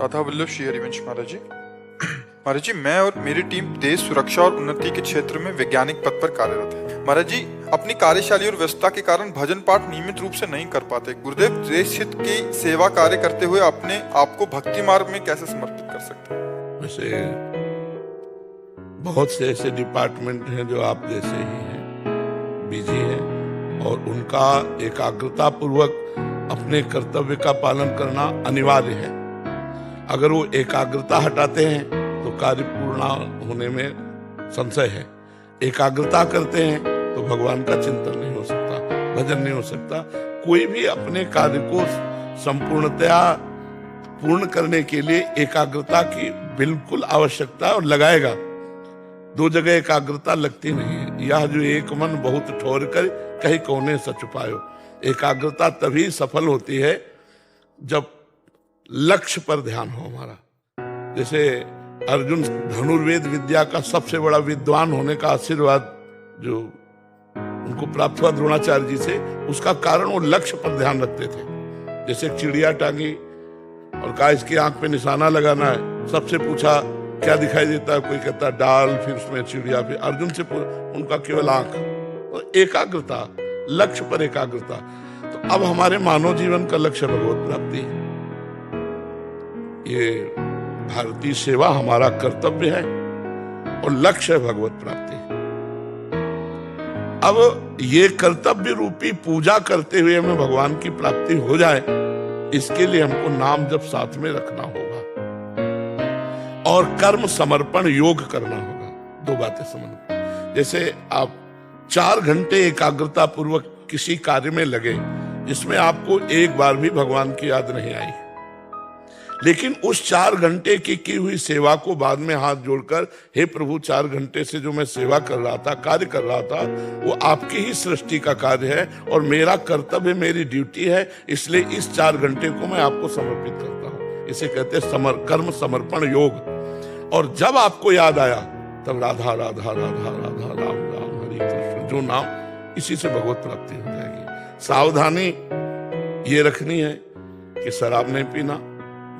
राधा वल्लभ श्री हरिवंश महाराज जी। महाराज जी, मैं और मेरी टीम देश सुरक्षा और उन्नति के क्षेत्र में वैज्ञानिक पद पर कार्यरत है। महाराज जी, अपनी कार्यशाली और व्यस्तता के कारण भजन पाठ नियमित रूप से नहीं कर पाते। गुरुदेव, देश हित की सेवा कार्य करते हुए अपने आप को भक्ति मार्ग में कैसे समर्पित कर सकते हैं? वैसे बहुत से ऐसे डिपार्टमेंट हैं जो आप जैसे ही हैं, बिजी हैं, और उनका एकाग्रता पूर्वक अपने कर्तव्य का पालन करना अनिवार्य है। अगर वो एकाग्रता हटाते हैं तो कार्य पूर्ण होने में संशय है। एकाग्रता करते हैं तो भगवान का चिंतन नहीं हो सकता, भजन नहीं हो सकता। कोई भी अपने कार्य को संपूर्णतया पूर्ण करने के लिए एकाग्रता की बिल्कुल आवश्यकता है और लगाएगा। दो जगह एकाग्रता लगती नहीं है। यह जो एक मन बहुत ठोर कर कहीं कोने सच पायो। एकाग्रता तभी सफल होती है जब लक्ष्य पर ध्यान हो हमारा। जैसे अर्जुन धनुर्वेद विद्या का सबसे बड़ा विद्वान होने का आशीर्वाद जो उनको प्राप्त हुआ द्रोणाचार्य जी से, उसका कारण वो लक्ष्य पर ध्यान रखते थे। जैसे एक चिड़िया टांगी और कहा इसकी आंख पे निशाना लगाना है। सबसे पूछा क्या दिखाई देता है, कोई कहता डाल, फिर उसमें चिड़िया, फिर अर्जुन से उनका केवल आंख। तो एकाग्रता, लक्ष्य पर एकाग्रता। तो अब हमारे मानव जीवन का लक्ष्य भगवत प्राप्ति है। ये भारतीय सेवा हमारा कर्तव्य है और लक्ष्य है भगवत प्राप्ति। अब ये कर्तव्य रूपी पूजा करते हुए हमें भगवान की प्राप्ति हो जाए, इसके लिए हमको नाम जप साथ में रखना होगा और कर्म समर्पण योग करना होगा। दो बातें समझ। जैसे आप 4 घंटे एकाग्रता पूर्वक किसी कार्य में लगे जिसमें आपको एक बार भी भगवान की याद नहीं आई, लेकिन उस 4 घंटे की हुई सेवा को बाद में हाथ जोड़कर, हे प्रभु 4 घंटे से जो मैं सेवा कर रहा था, कार्य कर रहा था, वो आपकी ही सृष्टि का कार्य है और मेरा कर्तव्य, मेरी ड्यूटी है, इसलिए इस 4 घंटे को मैं आपको समर्पित करता हूँ। इसे कहते हैं कर्म समर्पण योग। और जब आपको याद आया तब राधा राधा राधा राधा राम राम हरि कृष्ण जो नाम, इसी से भगवत प्राप्ति हो जाएगी। सावधानी ये रखनी है कि शराब नहीं पीना,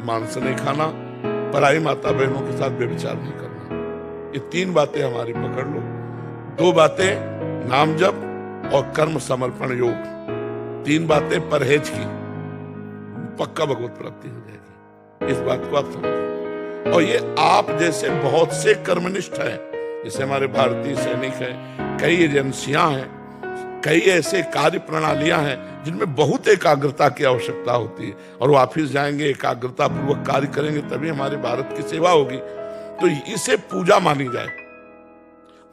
मांस नहीं खाना, पराई माता बहनों के साथ व्यभिचार नहीं करना। ये 3 बातें हमारी पकड़ लो। 2 बातें नाम जप और कर्म समर्पण योग, 3 बातें परहेज की, पक्का भगवत प्राप्ति हो जाएगी। इस बात को आप समझो। और ये आप जैसे बहुत से कर्मनिष्ठ हैं, जैसे हमारे भारतीय सैनिक हैं, कई एजेंसियां हैं, कई ऐसे कार्य प्रणालियां हैं जिनमें बहुत एकाग्रता की आवश्यकता होती है, और वो ऑफिस जाएंगे, एकाग्रता पूर्वक कार्य करेंगे, तभी हमारे भारत की सेवा होगी। तो इसे पूजा मानी जाए,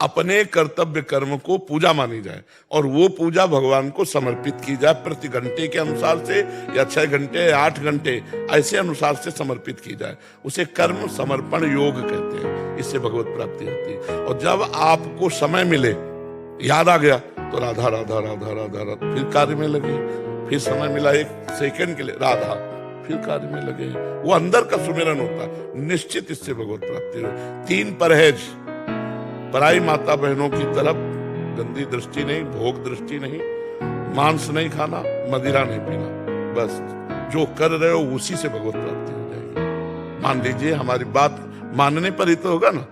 अपने कर्तव्य कर्म को पूजा मानी जाए, और वो पूजा भगवान को समर्पित की जाए। प्रति घंटे के अनुसार से या 6 घंटे 8 घंटे ऐसे अनुसार से समर्पित की जाए। उसे कर्म समर्पण योग कहते हैं। इससे भगवत प्राप्ति होती है। और जब आपको समय मिले, याद आ गया तो राधा राधा राधा राधा राधा, फिर कार्य में लगे। फिर समय मिला 1 सेकंड के लिए, राधा, फिर कार्य में लगे। वो अंदर का सुमिरन होता है। निश्चित इससे भगवत प्राप्ति हो। 3 परहेज, पराई माता बहनों की तरफ गंदी दृष्टि नहीं, भोग दृष्टि नहीं, मांस नहीं खाना, मदिरा नहीं पीना। बस जो कर रहे हो उसी से भगवत प्राप्ति हो जाएगी। मान लीजिए, हमारी बात मानने पर ही तो होगा ना।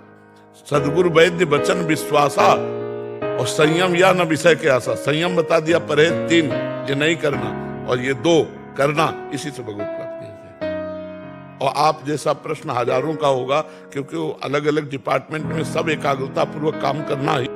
सदगुरु वैद्य वचन विश्वासा और संयम या न विषय के आशा। संयम बता दिया, परहेज 3 ये नहीं करना, और ये 2 करना, इसी से भगवत प्राप्ति हो जाएगी। और आप जैसा प्रश्न हजारों का होगा, क्योंकि वो अलग अलग डिपार्टमेंट में सब एकाग्रता पूर्वक काम करना ही